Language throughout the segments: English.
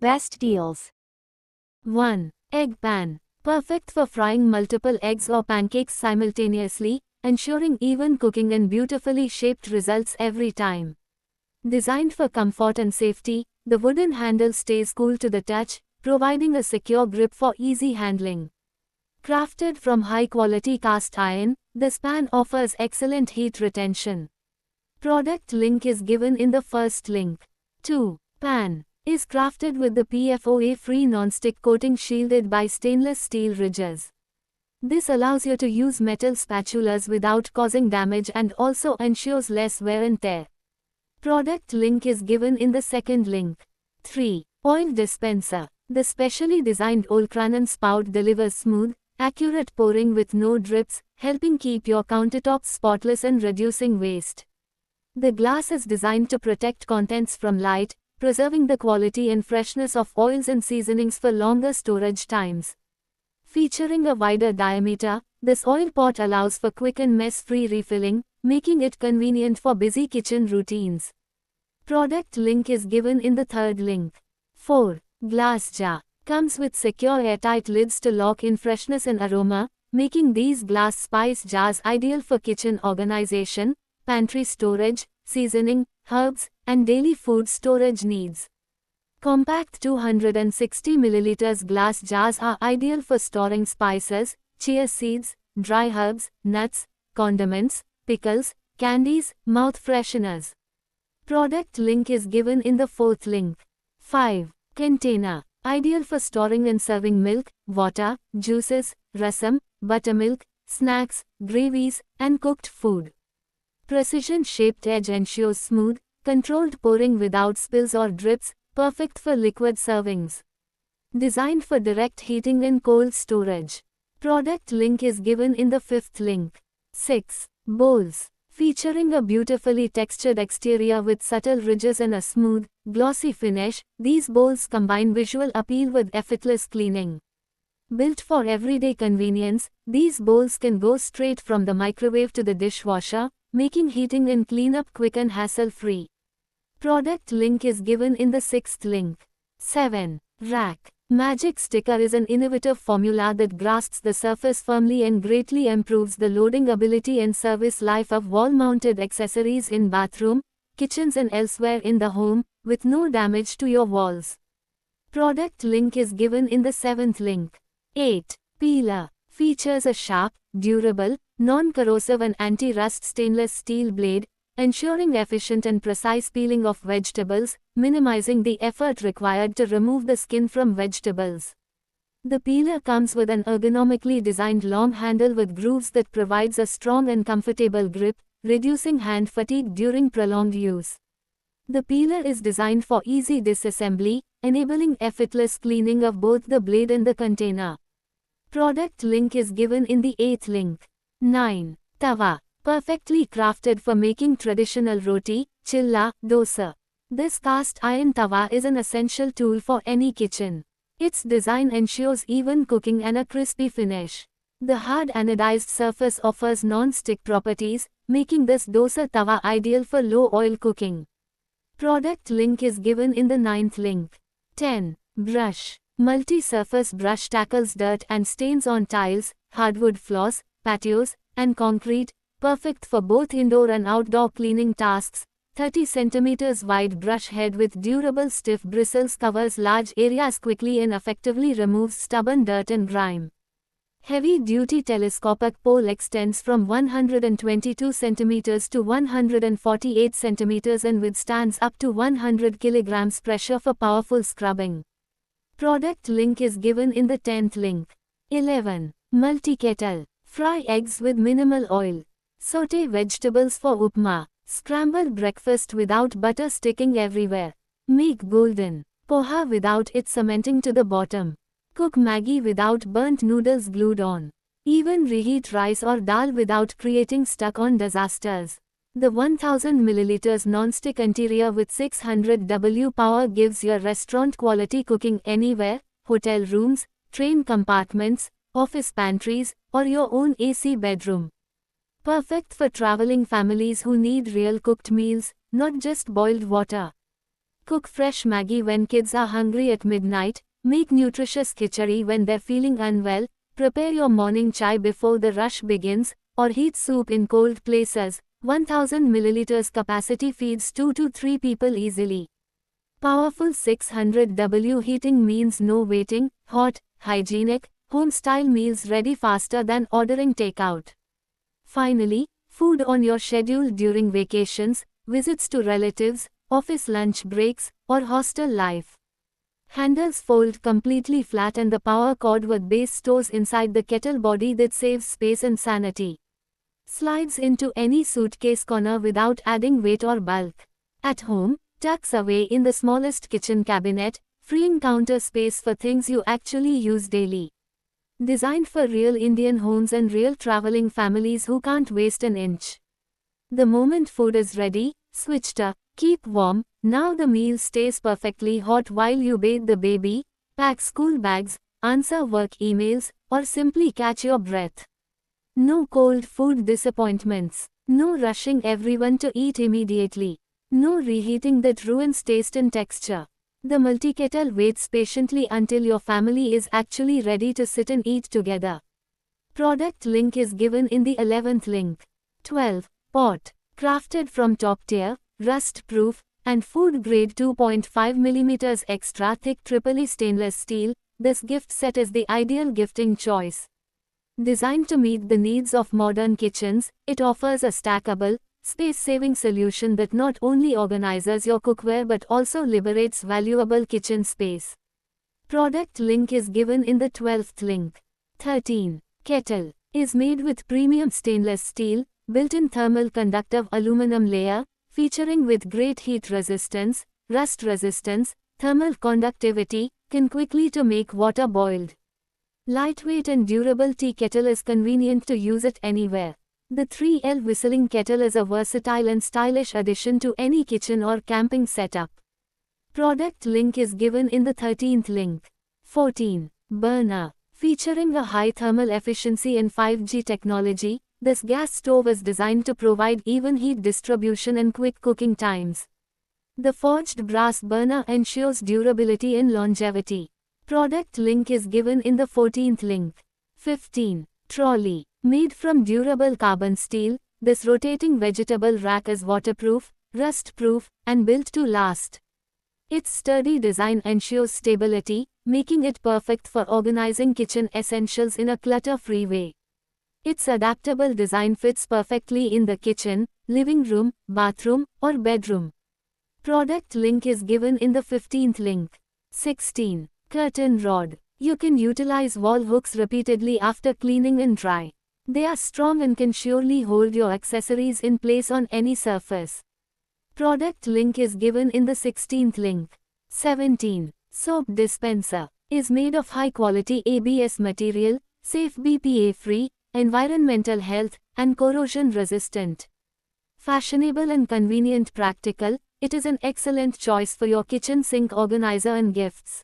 Best deals. 1. Egg pan. Perfect for frying multiple eggs or pancakes simultaneously, ensuring even cooking and beautifully shaped results every time. Designed for comfort and safety, the wooden handle stays cool to the touch, providing a secure grip for easy handling. Crafted from high-quality cast iron, this pan offers excellent heat retention. Product link is given in the first link. 2. Pan is crafted with the PFOA-free non-stick coating shielded by stainless steel ridges. This allows you to use metal spatulas without causing damage and also ensures less wear and tear. Product link is given in the second link. 3. Oil dispenser. The specially designed Olkranen spout delivers smooth, accurate pouring with no drips, helping keep your countertops spotless and reducing waste. The glass is designed to protect contents from light, preserving the quality and freshness of oils and seasonings for longer storage times. Featuring a wider diameter, this oil pot allows for quick and mess-free refilling, making it convenient for busy kitchen routines. Product link is given in the third link. 4. Glass jar. Comes with secure airtight lids to lock in freshness and aroma, making these glass spice jars ideal for kitchen organization, pantry storage, seasoning, herbs, and daily food storage needs. Compact 260 ml glass jars are ideal for storing spices, chia seeds, dry herbs, nuts, condiments, pickles, candies, mouth fresheners. Product link is given in the fourth link. 5. Container. Ideal for storing and serving milk, water, juices, rasam, buttermilk, snacks, gravies, and cooked food. Precision-shaped edge ensures smooth, controlled pouring without spills or drips, perfect for liquid servings. Designed for direct heating and cold storage. Product link is given in the fifth link. 6. Bowls. Featuring a beautifully textured exterior with subtle ridges and a smooth, glossy finish, these bowls combine visual appeal with effortless cleaning. Built for everyday convenience, these bowls can go straight from the microwave to the dishwasher, making heating and cleanup quick and hassle-free. Product link is given in the sixth link. 7. Rack. Magic Sticker is an innovative formula that grasps the surface firmly and greatly improves the loading ability and service life of wall-mounted accessories in bathroom, kitchens and elsewhere in the home, with no damage to your walls. Product link is given in the seventh link. 8. Peeler. Features a sharp, durable, non-corrosive and anti-rust stainless steel blade, ensuring efficient and precise peeling of vegetables, minimizing the effort required to remove the skin from vegetables. The peeler comes with an ergonomically designed long handle with grooves that provides a strong and comfortable grip, reducing hand fatigue during prolonged use. The peeler is designed for easy disassembly, enabling effortless cleaning of both the blade and the container. Product link is given in the eighth link. 9. Tawa. Perfectly crafted for making traditional roti, chilla, dosa. This cast iron tawa is an essential tool for any kitchen. Its design ensures even cooking and a crispy finish. The hard anodized surface offers non-stick properties, making this dosa tawa ideal for low-oil cooking. Product link is given in the ninth link. 10. Brush. Multi-surface brush tackles dirt and stains on tiles, hardwood floors, patios, and concrete, perfect for both indoor and outdoor cleaning tasks. 30 cm wide brush head with durable stiff bristles covers large areas quickly and effectively removes stubborn dirt and grime. Heavy-duty telescopic pole extends from 122 cm to 148 cm and withstands up to 100 kg pressure for powerful scrubbing. Product link is given in the 10th link. 11. Multi-kettle. Fry eggs with minimal oil. Sauté vegetables for upma. Scramble breakfast without butter sticking everywhere. Make golden poha without it cementing to the bottom. Cook Maggi without burnt noodles glued on. Even reheat rice or dal without creating stuck-on disasters. The 1000 ml non-stick interior with 600 W power gives your restaurant quality cooking anywhere, hotel rooms, train compartments, office pantries, or your own AC bedroom. Perfect for traveling families who need real cooked meals, not just boiled water. Cook fresh Maggi when kids are hungry at midnight, make nutritious khichdi when they're feeling unwell, prepare your morning chai before the rush begins, or heat soup in cold places. 1000 milliliters capacity feeds 2 to 3 people easily. Powerful 600W heating means no waiting, hot, hygienic, home-style meals ready faster than ordering takeout. Finally, food on your schedule during vacations, visits to relatives, office lunch breaks, or hostel life. Handles fold completely flat and the power cord with base stores inside the kettle body that saves space and sanity. Slides into any suitcase corner without adding weight or bulk. At home, tucks away in the smallest kitchen cabinet, freeing counter space for things you actually use daily. Designed for real Indian homes and real traveling families who can't waste an inch. The moment food is ready, switch to keep warm. Now the meal stays perfectly hot while you bathe the baby, pack school bags, answer work emails, or simply catch your breath. No cold food disappointments. No rushing everyone to eat immediately. No reheating that ruins taste and texture. The multi-kettle waits patiently until your family is actually ready to sit and eat together. Product link is given in the 11th link. 12. Pot. Crafted from top-tier, rust-proof, and food-grade 2.5 mm extra thick triple stainless steel, this gift set is the ideal gifting choice. Designed to meet the needs of modern kitchens, it offers a stackable, space-saving solution that not only organizes your cookware but also liberates valuable kitchen space. Product link is given in the 12th link. 13. Kettle. Is made with premium stainless steel, built-in thermal conductive aluminum layer, featuring with great heat resistance, rust resistance, thermal conductivity, can quickly to make water boiled. Lightweight and durable tea kettle is convenient to use it anywhere. The 3L whistling kettle is a versatile and stylish addition to any kitchen or camping setup. Product link is given in the 13th link. 14. Burner. Featuring a high thermal efficiency and 5G technology, this gas stove is designed to provide even heat distribution and quick cooking times. The forged brass burner ensures durability and longevity. Product link is given in the 14th link. 15. Trolley. Made from durable carbon steel, this rotating vegetable rack is waterproof, rust-proof, and built to last. Its sturdy design ensures stability, making it perfect for organizing kitchen essentials in a clutter-free way. Its adaptable design fits perfectly in the kitchen, living room, bathroom, or bedroom. Product link is given in the 15th link. 16. Curtain rod. You can utilize wall hooks repeatedly after cleaning and dry. They are strong and can surely hold your accessories in place on any surface. Product link is given in the 16th link. 17. Soap dispenser. Is made of high-quality ABS material, safe BPA-free, environmental health, and corrosion-resistant. Fashionable and convenient practical, it is an excellent choice for your kitchen sink organizer and gifts.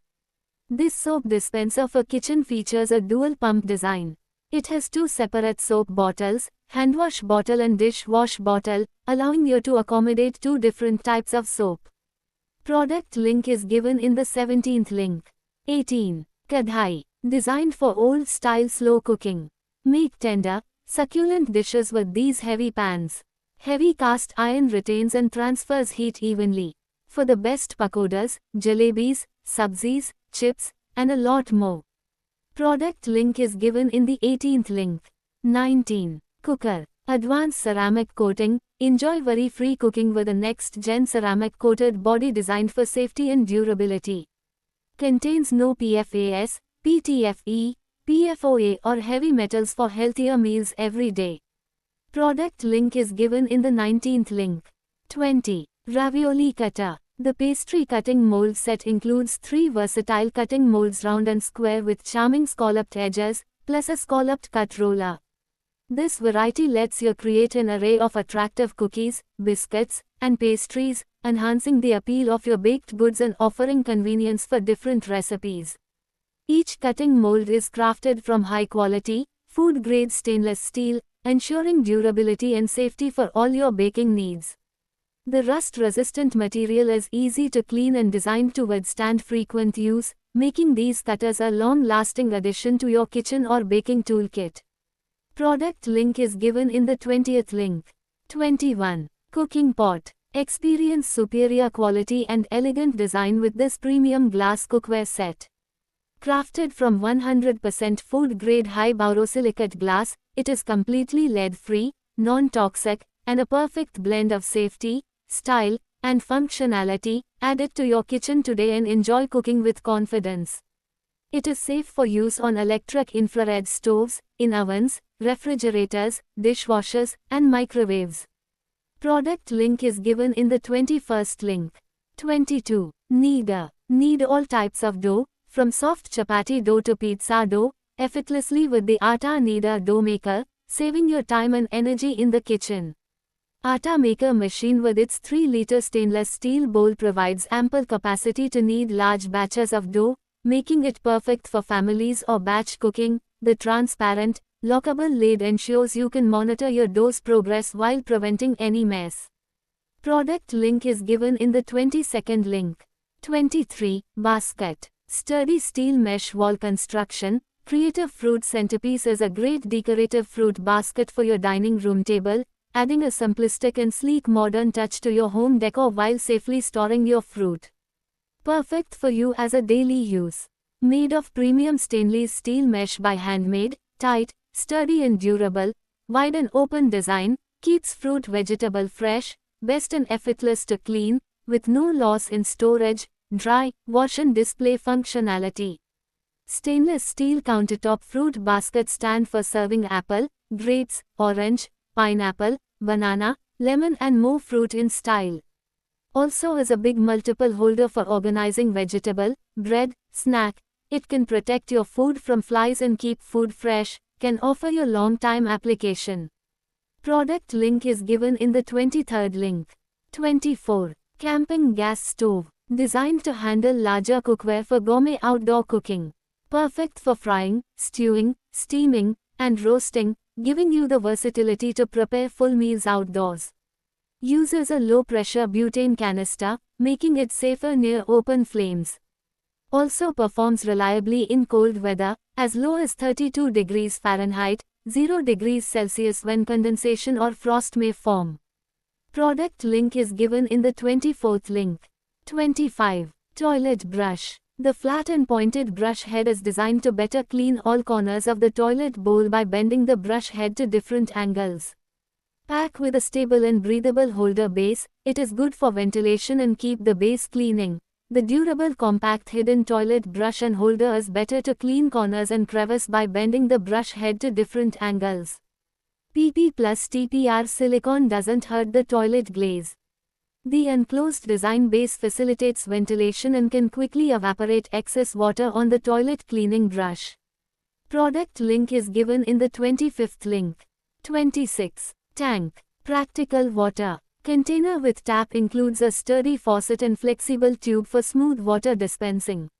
This soap dispenser for kitchen features a dual pump design. It has two separate soap bottles, handwash bottle and dishwash bottle, allowing you to accommodate two different types of soap. Product link is given in the 17th link. 18. Kadhai. Designed for old-style slow cooking. Make tender, succulent dishes with these heavy pans. Heavy cast iron retains and transfers heat evenly. For the best pakodas, jalebis, sabzis, chips, and a lot more. Product link is given in the 18th link. 19. Cooker. Advanced ceramic coating. Enjoy worry-free cooking with a next-gen ceramic coated body designed for safety and durability. Contains no PFAS, PTFE, PFOA or heavy metals for healthier meals every day. Product link is given in the 19th link. 20. Ravioli cutter. The pastry cutting mold set includes 3 versatile cutting molds, round and square, with charming scalloped edges, plus a scalloped cut roller. This variety lets you create an array of attractive cookies, biscuits, and pastries, enhancing the appeal of your baked goods and offering convenience for different recipes. Each cutting mold is crafted from high-quality, food-grade stainless steel, ensuring durability and safety for all your baking needs. The rust-resistant material is easy to clean and designed to withstand frequent use, making these cutters a long-lasting addition to your kitchen or baking toolkit. Product link is given in the 20th link. 21. Cooking pot. Experience superior quality and elegant design with this premium glass cookware set. Crafted from 100% food-grade high borosilicate glass, it is completely lead-free, non-toxic, and a perfect blend of safety, style, and functionality. Add it to your kitchen today and enjoy cooking with confidence. It is safe for use on electric infrared stoves, in ovens, refrigerators, dishwashers, and microwaves. Product link is given in the 21st link. 22. Kneader. Knead all types of dough, from soft chapati dough to pizza dough, effortlessly with the Atta Kneader Dough Maker, saving your time and energy in the kitchen. Atta Maker machine with its 3-liter stainless steel bowl provides ample capacity to knead large batches of dough, making it perfect for families or batch cooking. The transparent, lockable lid ensures you can monitor your dough's progress while preventing any mess. Product link is given in the 22nd link. 23. Basket. Sturdy steel mesh wall construction. Creative Fruit Centerpiece is a great decorative fruit basket for your dining room table, adding a simplistic and sleek modern touch to your home decor while safely storing your fruit. Perfect for you as a daily use. Made of premium stainless steel mesh by Handmade, tight, sturdy and durable, wide and open design, keeps fruit vegetable fresh, best and effortless to clean, with no loss in storage, dry, wash and display functionality. Stainless steel countertop fruit basket stand for serving apple, grapes, orange, pineapple, banana, lemon and more fruit in style. Also is a big multiple holder for organizing vegetable, bread, snack. It can protect your food from flies and keep food fresh, can offer you long-time application. Product link is given in the 23rd link. 24. Camping gas stove. Designed to handle larger cookware for gourmet outdoor cooking. Perfect for frying, stewing, steaming, and roasting, giving you the versatility to prepare full meals outdoors. Uses a low-pressure butane canister, making it safer near open flames. Also performs reliably in cold weather, as low as 32 degrees Fahrenheit, 0 degrees Celsius when condensation or frost may form. Product link is given in the 24th link. 25. Toilet brush. The flat and pointed brush head is designed to better clean all corners of the toilet bowl by bending the brush head to different angles. Packed with a stable and breathable holder base, it is good for ventilation and keep the base cleaning. The durable compact hidden toilet brush and holder is better to clean corners and crevices by bending the brush head to different angles. PP plus TPR silicone doesn't hurt the toilet glaze. The enclosed design base facilitates ventilation and can quickly evaporate excess water on the toilet cleaning brush. Product link is given in the 25th link. 26. Tank. Practical water. Container with tap includes a sturdy faucet and flexible tube for smooth water dispensing.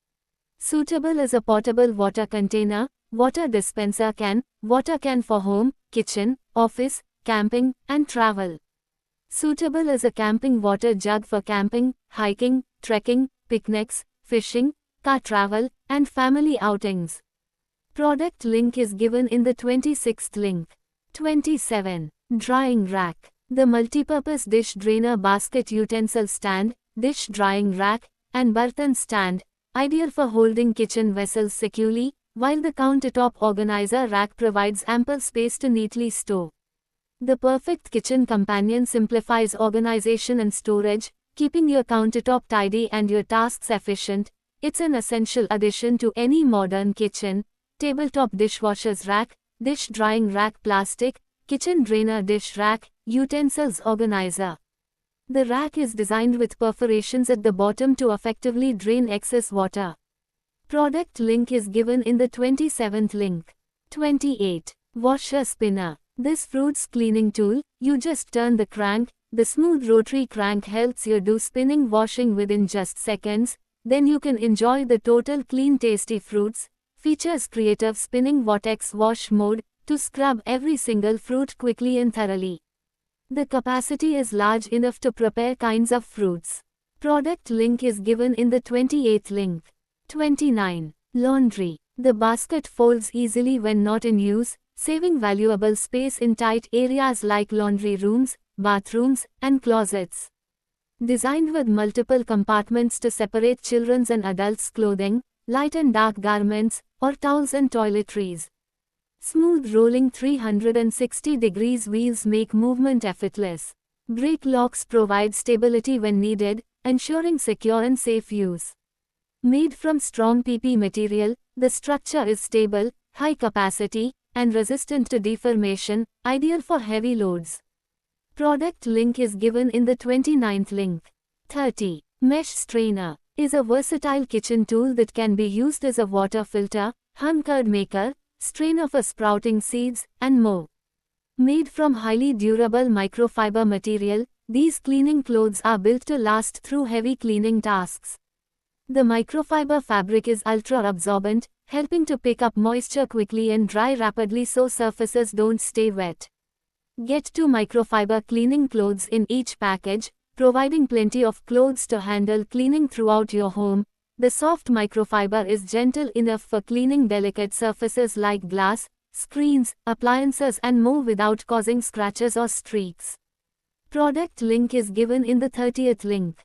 Suitable as a portable water container, water dispenser can, water can for home, kitchen, office, camping, and travel. Suitable as a camping water jug for camping, hiking, trekking, picnics, fishing, car travel, and family outings. Product link is given in the 26th link. 27. Drying rack. The multipurpose dish drainer basket utensil stand, dish drying rack, and bartan stand, ideal for holding kitchen vessels securely, while the countertop organizer rack provides ample space to neatly store. The perfect kitchen companion simplifies organization and storage, keeping your countertop tidy and your tasks efficient. It's an essential addition to any modern kitchen. Tabletop dishwasher's rack, dish drying rack plastic, kitchen drainer dish rack, utensils organizer. The rack is designed with perforations at the bottom to effectively drain excess water. Product link is given in the 27th link. 28. Washer spinner. This fruits cleaning tool, you just turn the crank, the smooth rotary crank helps you do spinning washing within just seconds, then you can enjoy the total clean tasty fruits. Features creative spinning vortex wash mode, to scrub every single fruit quickly and thoroughly. The capacity is large enough to prepare kinds of fruits. Product link is given in the 28th link. 29. Laundry. The basket folds easily when not in use, saving valuable space in tight areas like laundry rooms, bathrooms, and closets. Designed with multiple compartments to separate children's and adults' clothing, light and dark garments, or towels and toiletries. Smooth rolling 360 degrees wheels make movement effortless. Brake locks provide stability when needed, ensuring secure and safe use. Made from strong PP material, the structure is stable, high capacity, and resistant to deformation, ideal for heavy loads. Product link is given in the 29th link. 30. Mesh strainer is a versatile kitchen tool that can be used as a water filter, honey curd maker, strainer for sprouting seeds, and more. Made from highly durable microfiber material, these cleaning clothes are built to last through heavy cleaning tasks. The microfiber fabric is ultra-absorbent, helping to pick up moisture quickly and dry rapidly so surfaces don't stay wet. Get 2 microfiber cleaning clothes in each package, providing plenty of clothes to handle cleaning throughout your home. The soft microfiber is gentle enough for cleaning delicate surfaces like glass, screens, appliances and more without causing scratches or streaks. Product link is given in the 30th link.